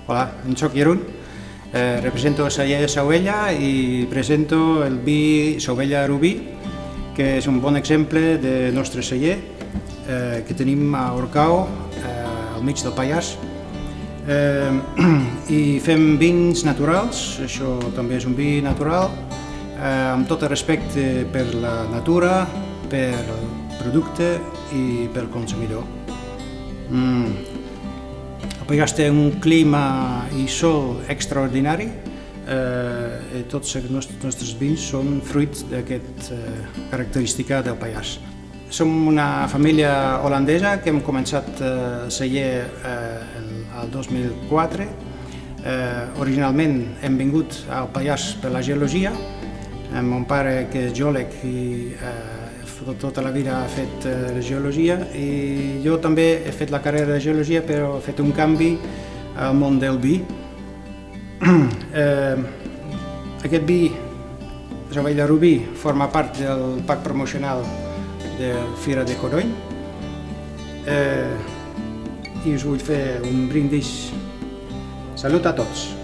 Hola, em soc Jerún, represento el celler de Sauvella i presento el vi Sauvella Rubí, que és un bon exemple del nostre celler que tenim a Orcau, al mig del Pallars. I fem vins naturals, això també és un vi natural, amb tot el respecte per la natura, per el producte i pel consumidor. El Pallars té un clima i sol extraordinari i tots els nostres vins són fruit d'aquesta característica del Pallars. Som una família holandesa que hem començat el celler el 2004. Originalment hem vingut al Pallars per la geologia. Mon pare, que és geòleg i tota la vida ha fet geologia, i jo també he fet la carrera de geologia, però he fet un canvi al món del vi. Aquest vi, Sauvella Rubí, forma part del pack promocional de Fira de Codony i us vull fer un brindis. Salut a tots!